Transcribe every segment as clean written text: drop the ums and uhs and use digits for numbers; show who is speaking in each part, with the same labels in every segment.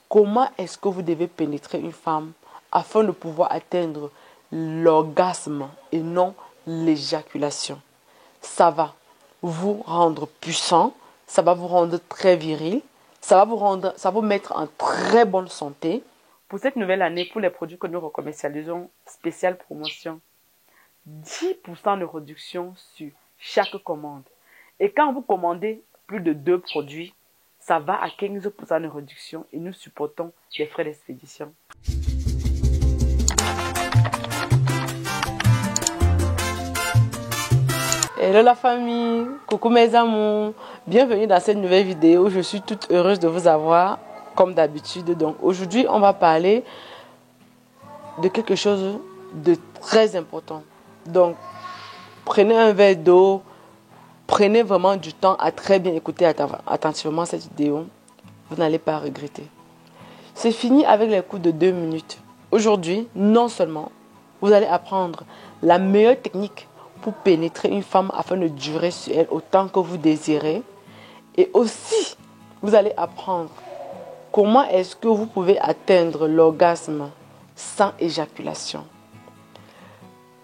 Speaker 1: Comment est-ce que vous devez pénétrer une femme afin de pouvoir atteindre l'orgasme et non l'éjaculation? Ça va vous rendre puissant, ça va vous rendre très viril, ça va vous mettre en très bonne santé. Pour cette nouvelle année, pour les produits que nous recommercialisons, spéciale promotion, 10% de réduction sur chaque commande. Et quand vous commandez plus de 2 produits, ça va à 15% de réduction et nous supportons les frais d'expédition. Hello la famille, coucou mes amours, bienvenue dans cette nouvelle vidéo. Je suis toute heureuse de vous avoir comme d'habitude. Donc aujourd'hui on va parler de quelque chose de très important. Donc prenez un verre d'eau, prenez vraiment du temps à très bien écouter attentivement cette vidéo. Vous n'allez pas regretter. C'est fini avec les coups de 2 minutes. Aujourd'hui, non seulement vous allez apprendre la meilleure technique pour pénétrer une femme afin de durer sur elle autant que vous désirez. Et aussi, vous allez apprendre comment est-ce que vous pouvez atteindre l'orgasme sans éjaculation.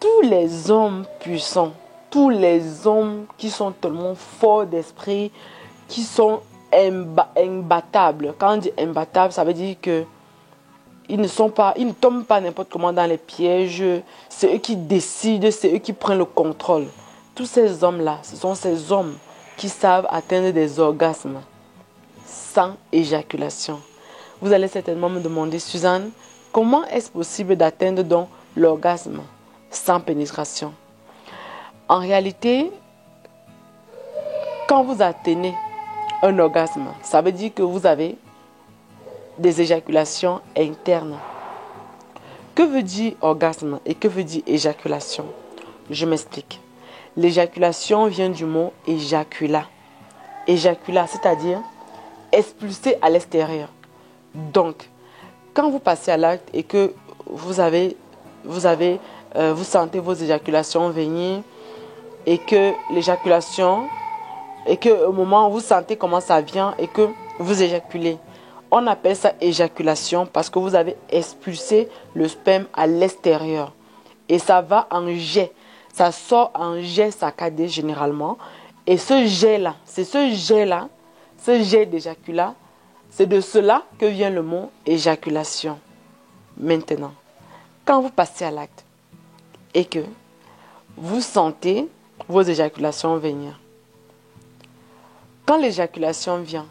Speaker 1: Tous les hommes puissants, tous les hommes qui sont tellement forts d'esprit, qui sont imbattables. Quand on dit imbattables, ça veut dire que ils ne tombent pas n'importe comment dans les pièges. C'est eux qui décident, c'est eux qui prennent le contrôle. Tous ces hommes-là, ce sont ces hommes qui savent atteindre des orgasmes sans éjaculation. Vous allez certainement me demander, Suzanne, comment est-ce possible d'atteindre donc l'orgasme sans pénétration? En réalité, quand vous atteignez un orgasme, ça veut dire que vous avez des éjaculations internes. Que veut dire orgasme et que veut dire éjaculation? Je m'explique. L'éjaculation vient du mot éjacula. Éjacula, c'est-à-dire expulser à l'extérieur. Donc, quand vous passez à l'acte et que vous sentez vos éjaculations venir et que l'éjaculation, et que au moment où vous sentez comment ça vient et que vous éjaculez, on appelle ça éjaculation parce que vous avez expulsé le sperme à l'extérieur. Et ça va en jet. Ça sort en jet saccadé généralement. Et ce jet-là, ce jet d'éjaculat, c'est de cela que vient le mot éjaculation. Maintenant, quand vous passez à l'acte et que vous sentez vos éjaculations venir, quand l'éjaculation vient,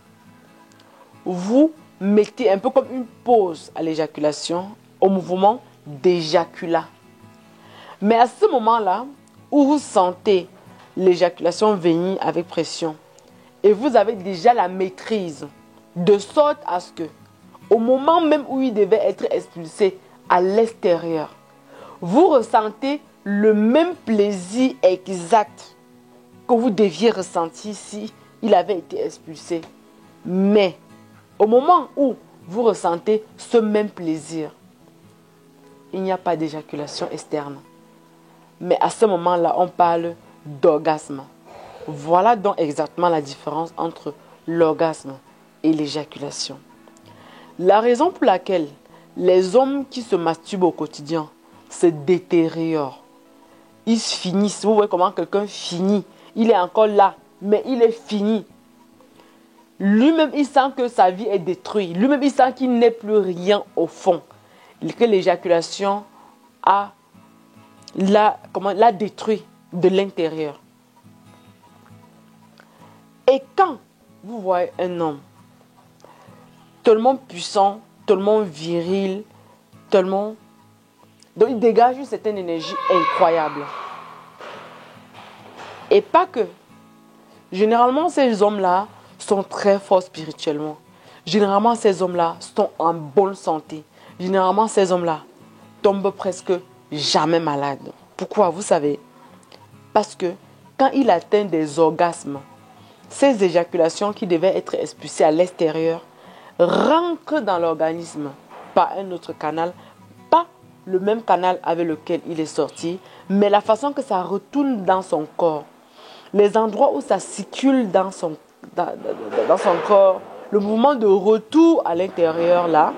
Speaker 1: vous mettez un peu comme une pause à l'éjaculation au mouvement d'éjaculat. Mais à ce moment-là, où vous sentez l'éjaculation venir avec pression et vous avez déjà la maîtrise, de sorte à ce que, au moment même où il devait être expulsé à l'extérieur, vous ressentez le même plaisir exact que vous deviez ressentir si il avait été expulsé. Mais au moment où vous ressentez ce même plaisir, il n'y a pas d'éjaculation externe. Mais à ce moment-là, on parle d'orgasme. Voilà donc exactement la différence entre l'orgasme et l'éjaculation. La raison pour laquelle les hommes qui se masturbent au quotidien se détériorent, ils se finissent. Vous voyez comment quelqu'un finit. Il est encore là, mais il est fini. Lui-même, il sent que sa vie est détruite. Lui-même, il sent qu'il n'est plus rien au fond. Que l'éjaculation l'a détruit de l'intérieur. Et quand vous voyez un homme tellement puissant, tellement viril, tellement... Donc, il dégage une certaine énergie incroyable. Et pas que. Généralement, ces hommes-là sont très forts spirituellement. Généralement, ces hommes-là sont en bonne santé. Généralement, ces hommes-là tombent presque jamais malades. Pourquoi? Vous savez, parce que quand il atteint des orgasmes, ces éjaculations qui devaient être expulsées à l'extérieur rentrent dans l'organisme par un autre canal, pas le même canal avec lequel il est sorti, mais la façon que ça retourne dans son corps. Les endroits où ça circule dans son corps, le mouvement de retour à l'intérieur là,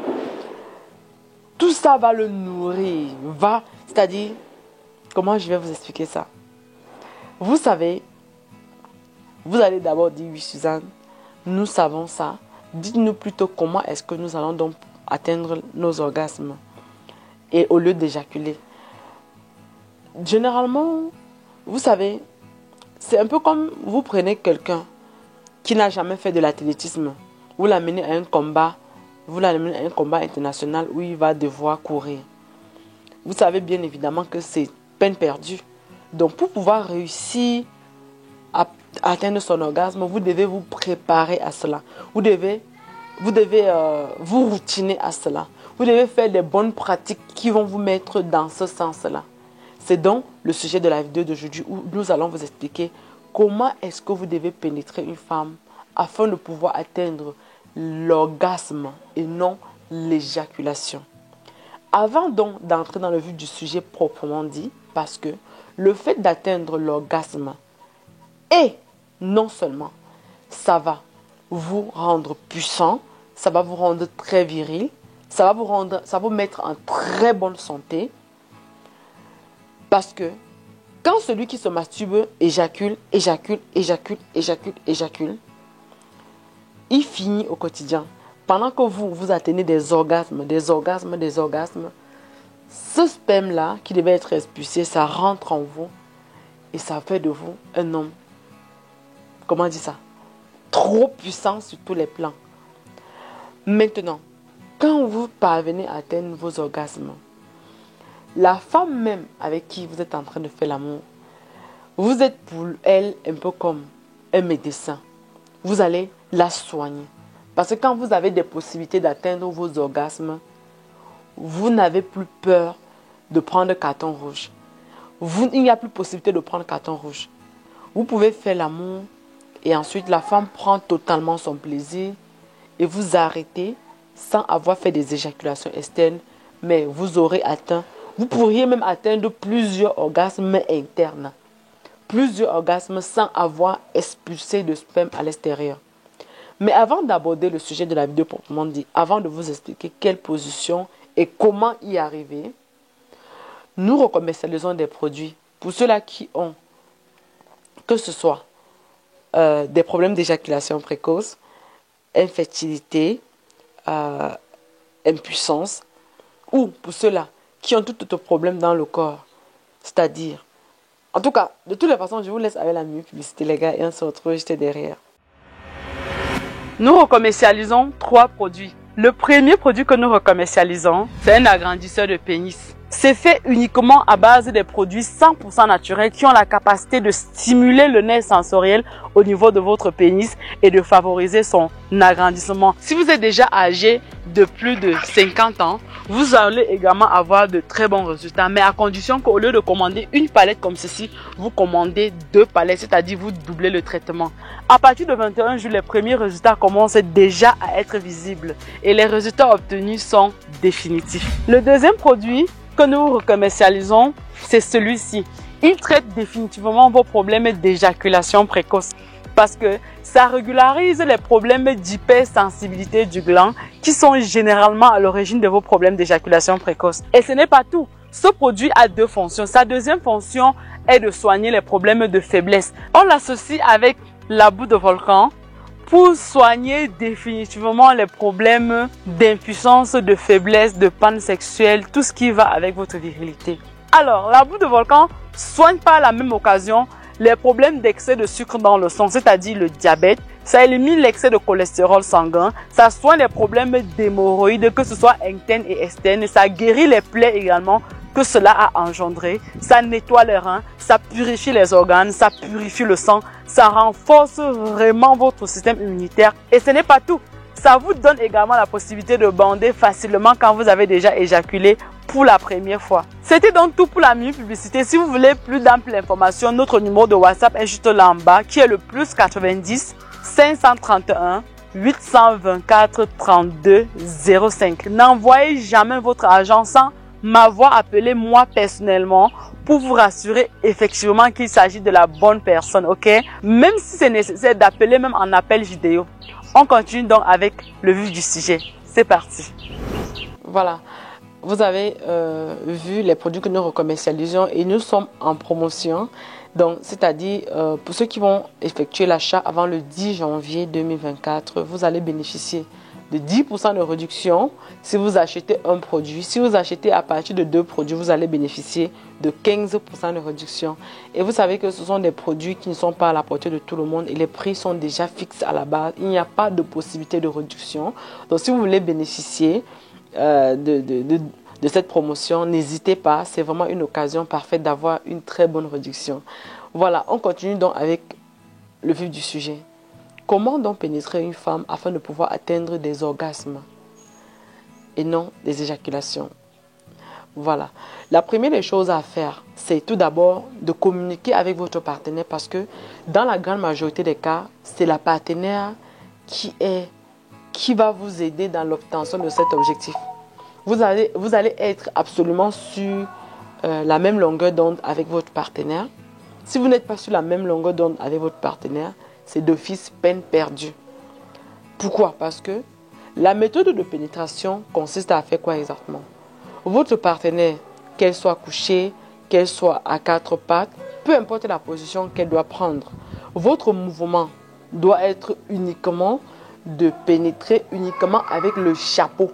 Speaker 1: tout ça va le nourrir, c'est-à-dire, comment je vais vous expliquer ça? Vous savez, vous allez d'abord dire, oui Suzanne, nous savons ça. Dites-nous plutôt comment est-ce que nous allons donc atteindre nos orgasmes et au lieu d'éjaculer. Généralement, vous savez, c'est un peu comme vous prenez quelqu'un qui n'a jamais fait de l'athlétisme. Vous l'amenez à un combat, vous l'amenez à un combat international où il va devoir courir. Vous savez bien évidemment que c'est peine perdue. Donc pour pouvoir réussir à atteindre son orgasme, vous devez vous préparer à cela. Vous devez vous routiner à cela. Vous devez faire des bonnes pratiques qui vont vous mettre dans ce sens-là. C'est donc le sujet de la vidéo d'aujourd'hui où nous allons vous expliquer comment est-ce que vous devez pénétrer une femme afin de pouvoir atteindre l'orgasme et non l'éjaculation. Avant donc d'entrer dans le vif du sujet proprement dit, parce que le fait d'atteindre l'orgasme et non seulement ça va vous rendre puissant, ça va vous rendre très viril, ça va vous mettre en très bonne santé. Parce que quand celui qui se masturbe éjacule, il finit au quotidien. Pendant que vous atteignez des orgasmes, ce sperme-là qui devait être expulsé, ça rentre en vous et ça fait de vous un homme, comment on dit ça, trop puissant sur tous les plans. Maintenant, quand vous parvenez à atteindre vos orgasmes, la femme même avec qui vous êtes en train de faire l'amour, vous êtes pour elle un peu comme un médecin. Vous allez la soigner. Parce que quand vous avez des possibilités d'atteindre vos orgasmes, vous n'avez plus peur de prendre carton rouge. Il n'y a plus possibilité de prendre carton rouge. Vous pouvez faire l'amour et ensuite la femme prend totalement son plaisir et vous arrêtez sans avoir fait des éjaculations externes, mais vous aurez atteint. Vous pourriez même atteindre plusieurs orgasmes internes. Plusieurs orgasmes sans avoir expulsé de sperme à l'extérieur. Mais avant d'aborder le sujet de la vidéo proprement dit, avant de vous expliquer quelle position et comment y arriver, nous recommercialisons des produits pour ceux-là qui ont, que ce soit des problèmes d'éjaculation précoce, infertilité, impuissance, ou pour ceux-là qui ont tout autre problème dans le corps. C'est-à-dire, en tout cas, de toutes les façons, je vous laisse avec la publicité, les gars, et on se retrouve juste derrière. Nous recommercialisons 3 produits. Le premier produit que nous recommercialisons, c'est un agrandisseur de pénis. C'est fait uniquement à base des produits 100% naturels qui ont la capacité de stimuler le nerf sensoriel au niveau de votre pénis et de favoriser son agrandissement. Si vous êtes déjà âgé de plus de 50 ans, vous allez également avoir de très bons résultats, mais à condition qu'au lieu de commander une palette comme ceci, vous commandez 2 palettes, c'est-à-dire vous doublez le traitement. À partir de 21 jours, les premiers résultats commencent déjà à être visibles et les résultats obtenus sont définitifs. Le deuxième produit que nous commercialisons, c'est celui-ci. Il traite définitivement vos problèmes d'éjaculation précoce parce que ça régularise les problèmes d'hypersensibilité du gland qui sont généralement à l'origine de vos problèmes d'éjaculation précoce. Et ce n'est pas tout. Ce produit a 2 fonctions. Sa deuxième fonction est de soigner les problèmes de faiblesse. On l'associe avec la boue de volcan pour soigner définitivement les problèmes d'impuissance, de faiblesse, de panne sexuelle, tout ce qui va avec votre virilité. Alors, la boue de volcan soigne par la même occasion les problèmes d'excès de sucre dans le sang, c'est-à-dire le diabète. Ça élimine l'excès de cholestérol sanguin. Ça soigne les problèmes d'hémorroïdes, que ce soit internes et externes. Ça guérit les plaies également que cela a engendré. Ça nettoie les reins, ça purifie les organes, ça purifie le sang. Ça renforce vraiment votre système immunitaire. Et ce n'est pas tout. Ça vous donne également la possibilité de bander facilement quand vous avez déjà éjaculé pour la première fois. C'était donc tout pour la minute publicité. Si vous voulez plus d'amples informations, notre numéro de WhatsApp est juste là en bas qui est le plus 90 531 824 32 05. N'envoyez jamais votre argent sans m'avoir appelé moi personnellement
Speaker 2: pour vous rassurer effectivement qu'il s'agit de la bonne personne, ok? Même si c'est nécessaire d'appeler même en appel vidéo. On continue donc avec le vif du sujet. C'est parti.
Speaker 1: Voilà. Vous avez vu les produits que nous commercialisons et nous sommes en promotion. Donc, c'est-à-dire, pour ceux qui vont effectuer l'achat avant le 10 janvier 2024, vous allez bénéficier de 10% de réduction si vous achetez un produit. Si vous achetez à partir de 2 produits, vous allez bénéficier de 15% de réduction. Et vous savez que ce sont des produits qui ne sont pas à la portée de tout le monde et les prix sont déjà fixes à la base. Il n'y a pas de possibilité de réduction. Donc, si vous voulez bénéficier de cette promotion, n'hésitez pas, c'est vraiment une occasion parfaite d'avoir une très bonne réduction. Voilà, on continue donc avec le vif du sujet. Comment donc pénétrer une femme afin de pouvoir atteindre des orgasmes et non des éjaculations? Voilà, la première des choses à faire, c'est tout d'abord de communiquer avec votre partenaire parce que dans la grande majorité des cas, c'est la partenaire qui va vous aider dans l'obtention de cet objectif. Vous allez être absolument sur la même longueur d'onde avec votre partenaire. Si vous n'êtes pas sur la même longueur d'onde avec votre partenaire, c'est d'office peine perdue. Pourquoi? Parce que la méthode de pénétration consiste à faire quoi exactement? Votre partenaire, qu'elle soit couchée, qu'elle soit à 4 pattes, peu importe la position qu'elle doit prendre, votre mouvement doit être uniquement de pénétrer uniquement avec le chapeau.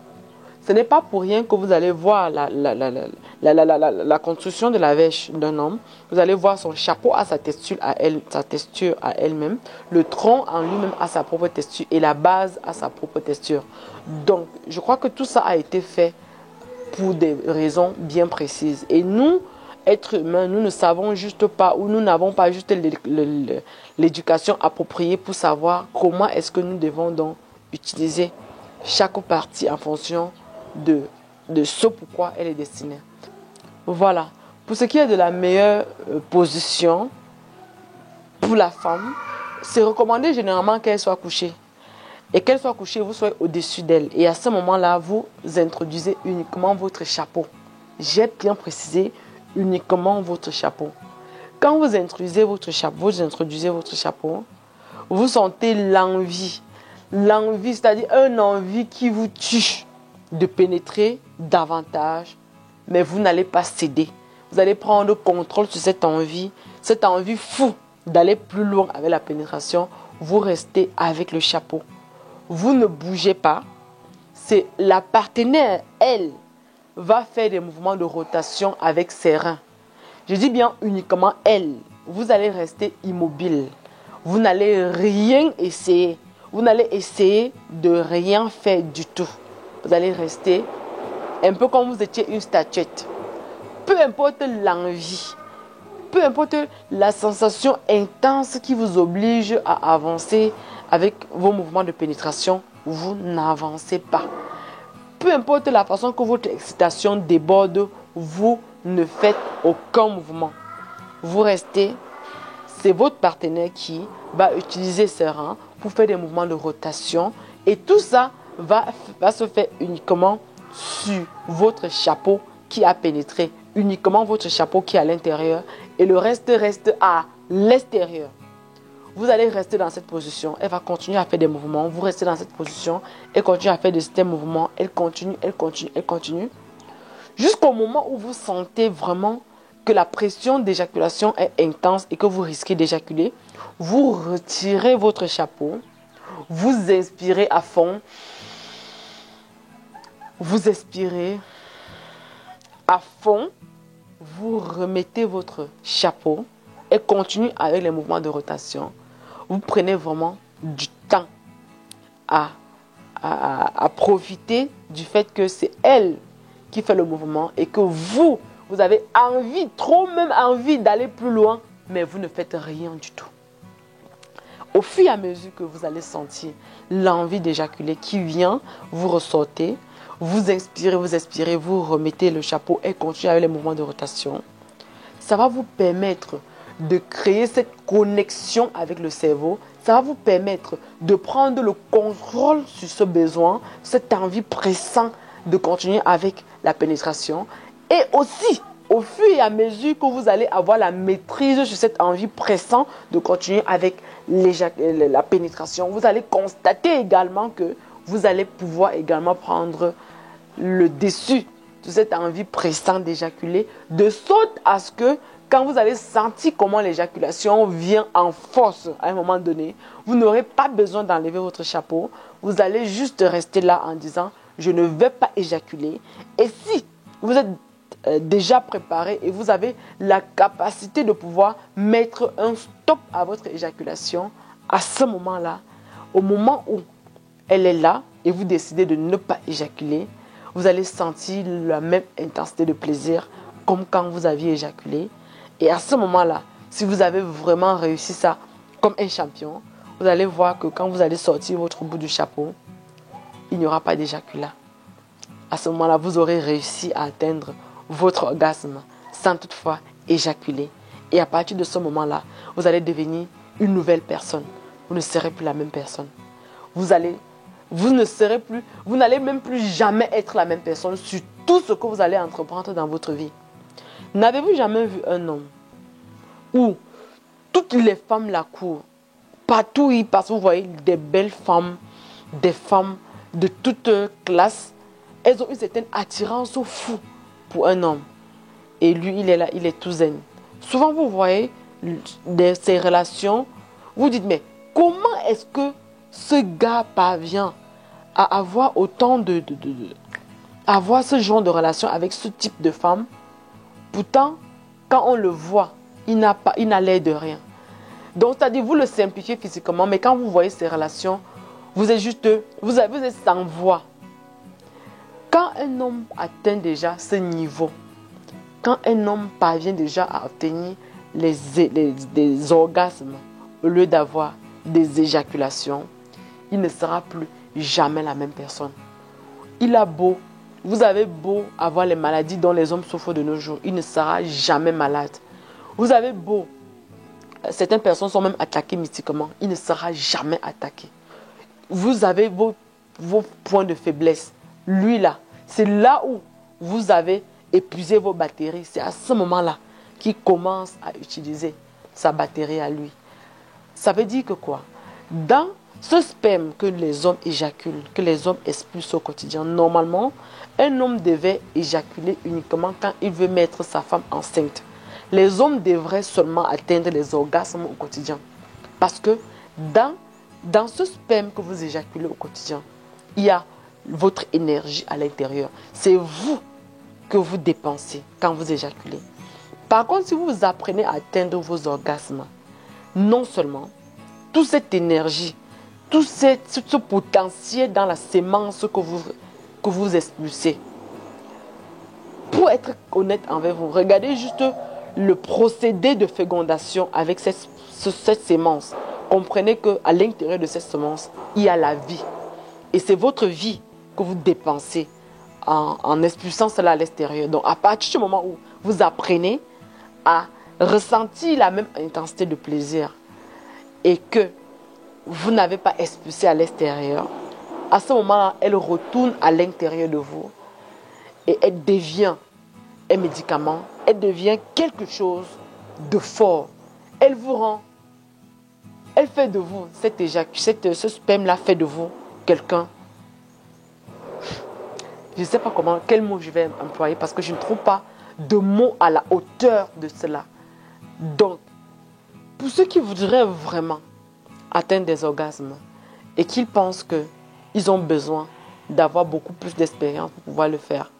Speaker 1: Ce n'est pas pour rien que vous allez voir la construction de la vêche d'un homme. Vous allez voir son chapeau à sa texture à elle-même, le tronc en lui-même à sa propre texture et la base à sa propre texture. Donc, je crois que tout ça a été fait pour des raisons bien précises. Et nous, êtres humains, nous ne savons juste pas ou nous n'avons pas juste l'éducation appropriée pour savoir comment est-ce que nous devons donc utiliser chaque partie en fonction de ce pourquoi elle est destinée. Voilà. Pour ce qui est de la meilleure position pour la femme, c'est recommandé généralement qu'elle soit couchée. Et qu'elle soit couchée, vous soyez au-dessus d'elle. Et à ce moment-là, vous introduisez uniquement votre chapeau. J'ai bien précisé, uniquement votre chapeau. Quand vous introduisez votre chapeau, vous sentez l'envie. L'envie, c'est-à-dire une envie qui vous tue de pénétrer davantage, mais vous n'allez pas céder. Vous allez prendre contrôle sur cette envie fou d'aller plus loin avec la pénétration. Vous restez avec le chapeau. Vous ne bougez pas. C'est la partenaire, elle, va faire des mouvements de rotation avec ses reins. Je dis bien uniquement elle. Vous allez rester immobile. Vous n'allez rien essayer. Vous n'allez essayer de rien faire du tout. Vous allez rester un peu comme vous étiez une statuette. Peu importe l'envie, peu importe la sensation intense qui vous oblige à avancer avec vos mouvements de pénétration, vous n'avancez pas. Peu importe la façon que votre excitation déborde, vous ne faites aucun mouvement. Vous restez, c'est votre partenaire qui va utiliser ses reins pour faire des mouvements de rotation et tout ça va se faire uniquement sur votre chapeau qui a pénétré, uniquement votre chapeau qui est à l'intérieur et le reste à l'extérieur. Vous allez rester dans cette position, elle va continuer à faire des mouvements, vous restez dans cette position, elle continue à faire des mouvements, elle continue, jusqu'au moment où vous sentez vraiment que la pression d'éjaculation est intense et que vous risquez d'éjaculer. Vous retirez votre chapeau, vous inspirez à fond, vous expirez à fond, vous remettez votre chapeau et continuez avec les mouvements de rotation. Vous prenez vraiment du temps à profiter du fait que c'est elle qui fait le mouvement et que vous avez envie, trop même envie d'aller plus loin, mais vous ne faites rien du tout. Au fur et à mesure que vous allez sentir l'envie d'éjaculer qui vient, vous ressortez, vous inspirez, vous expirez, vous remettez le chapeau et continuez avec les mouvements de rotation. Ça va vous permettre de créer cette connexion avec le cerveau. Ça va vous permettre de prendre le contrôle sur ce besoin, cette envie pressante de continuer avec la pénétration. Et aussi, au fur et à mesure que vous allez avoir la maîtrise sur cette envie pressante de continuer avec la pénétration, vous allez constater également que vous allez pouvoir également prendre le dessus de cette envie pressante d'éjaculer, de sorte à ce que quand vous allez sentir comment l'éjaculation vient en force à un moment donné, vous n'aurez pas besoin d'enlever votre chapeau. Vous allez juste rester là en disant « je ne vais pas éjaculer ». Et si vous êtes déjà préparé et vous avez la capacité de pouvoir mettre un stop à votre éjaculation, à ce moment-là, au moment où elle est là et vous décidez de ne pas éjaculer, vous allez sentir la même intensité de plaisir comme quand vous aviez éjaculé. Et à ce moment-là, si vous avez vraiment réussi ça comme un champion, vous allez voir que quand vous allez sortir votre bout du chapeau, il n'y aura pas d'éjaculat. À ce moment-là, vous aurez réussi à atteindre votre orgasme sans toutefois éjaculer. Et à partir de ce moment-là, vous allez devenir une nouvelle personne. Vous ne serez plus la même personne. Vous n'allez même plus jamais être la même personne sur tout ce que vous allez entreprendre dans votre vie. N'avez-vous jamais vu un homme où toutes les femmes la courent, partout où il passe, vous voyez des belles femmes, des femmes de toute classe, elles ont une certaine attirance au fou pour un homme. Et lui, il est là, il est tout zen. Souvent, vous voyez ces relations, vous dites, mais comment est-ce que ce gars parvient à avoir autant avoir ce genre de relation avec ce type de femme? Pourtant, quand on le voit, il n'a l'air de rien. Donc, c'est-à-dire, vous le simplifiez physiquement, mais quand vous voyez ces relations, vous êtes sans voix. Quand un homme atteint déjà ce niveau, quand un homme parvient déjà à obtenir des orgasmes au lieu d'avoir des éjaculations, il ne sera plus jamais la même personne. Vous avez beau avoir les maladies dont les hommes souffrent de nos jours, il ne sera jamais malade. Vous avez beau, certaines personnes sont même attaquées mystiquement, il ne sera jamais attaqué. Vous avez vos points de faiblesse. Lui là, c'est là où vous avez épuisé vos batteries. C'est à ce moment-là qu'il commence à utiliser sa batterie à lui. Ça veut dire que quoi? Dans ce sperme que les hommes éjaculent, que les hommes expulsent au quotidien, normalement, un homme devait éjaculer uniquement quand il veut mettre sa femme enceinte. Les hommes devraient seulement atteindre les orgasmes au quotidien. Parce que dans ce sperme que vous éjaculez au quotidien, il y a votre énergie à l'intérieur. C'est vous que vous dépensez quand vous éjaculez. Par contre, si vous apprenez à atteindre vos orgasmes, non seulement toute cette énergie, tout ce potentiel dans la sémence que vous expulsez. Pour être honnête envers vous, regardez juste le procédé de fécondation avec cette sémence. Comprenez qu'à l'intérieur de cette sémence, il y a la vie. Et c'est votre vie que vous dépensez en expulsant cela à l'extérieur. Donc, à partir du moment où vous apprenez à ressentir la même intensité de plaisir et que vous n'avez pas expulsé à l'extérieur, à ce moment-là, elle retourne à l'intérieur de vous et elle devient un médicament, elle devient quelque chose de fort. Elle fait de vous, ce sperme-là fait de vous quelqu'un. Je ne sais pas quel mot je vais employer parce que je ne trouve pas de mots à la hauteur de cela. Donc, pour ceux qui voudraient vraiment atteindre des orgasmes et qu'ils pensent qu'ils ont besoin d'avoir beaucoup plus d'expérience pour pouvoir le faire,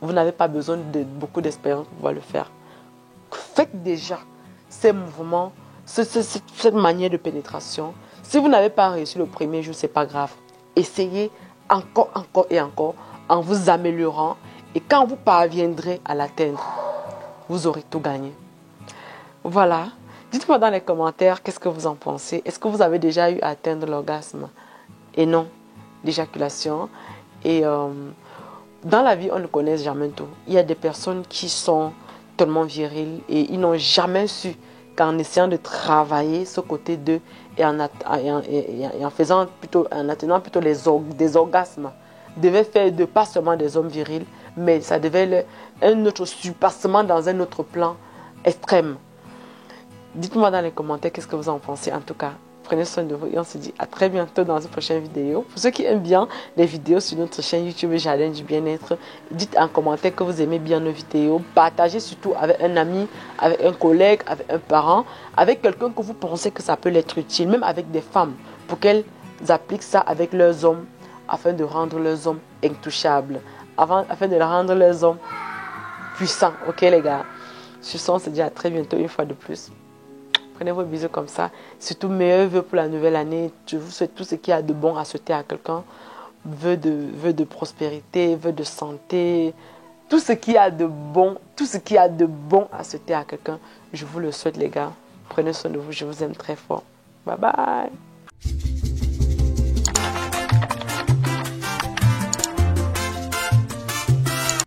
Speaker 1: vous n'avez pas besoin de beaucoup d'expérience pour pouvoir le faire. Faites déjà ces mouvements, cette manière de pénétration. Si vous n'avez pas réussi le premier jour, ce n'est pas grave. Essayez encore et encore en vous améliorant. Et quand vous parviendrez à l'atteindre, vous aurez tout gagné. Voilà. Dites-moi dans les commentaires qu'est-ce que vous en pensez. Est-ce que vous avez déjà eu à atteindre l'orgasme? Et non, l'éjaculation. Et dans la vie, on ne connaît jamais tout. Il y a des personnes qui sont tellement viriles et ils n'ont jamais su qu'en essayant de travailler ce côté d'eux et en atteignant plutôt des orgasmes devait faire de pas seulement des hommes virils, mais ça devait être un autre surpassement dans un autre plan extrême. Dites-moi dans les commentaires qu'est-ce que vous en pensez. En tout cas, prenez soin de vous et on se dit à très bientôt dans une prochaine vidéo. Pour ceux qui aiment bien les vidéos sur notre chaîne YouTube Jardin du Bien-être, dites en commentaire que vous aimez bien nos vidéos. Partagez surtout avec un ami, avec un collègue, avec un parent, avec quelqu'un que vous pensez que ça peut être utile, même avec des femmes, pour qu'elles appliquent ça avec leurs hommes, afin de rendre leurs hommes intouchables, afin de rendre leurs hommes puissants. Ok les gars? Sur ce, on se dit à très bientôt une fois de plus. Prenez vos bisous comme ça. Surtout, meilleurs vœux pour la nouvelle année. Je vous souhaite tout ce qu'il y a de bon à souhaiter à quelqu'un. Vœux de prospérité, vœux de santé. Tout ce qu'il y a de bon, tout ce qu'il y a de bon à souhaiter à quelqu'un. Je vous le souhaite, les gars. Prenez soin de vous. Je vous aime très fort. Bye bye.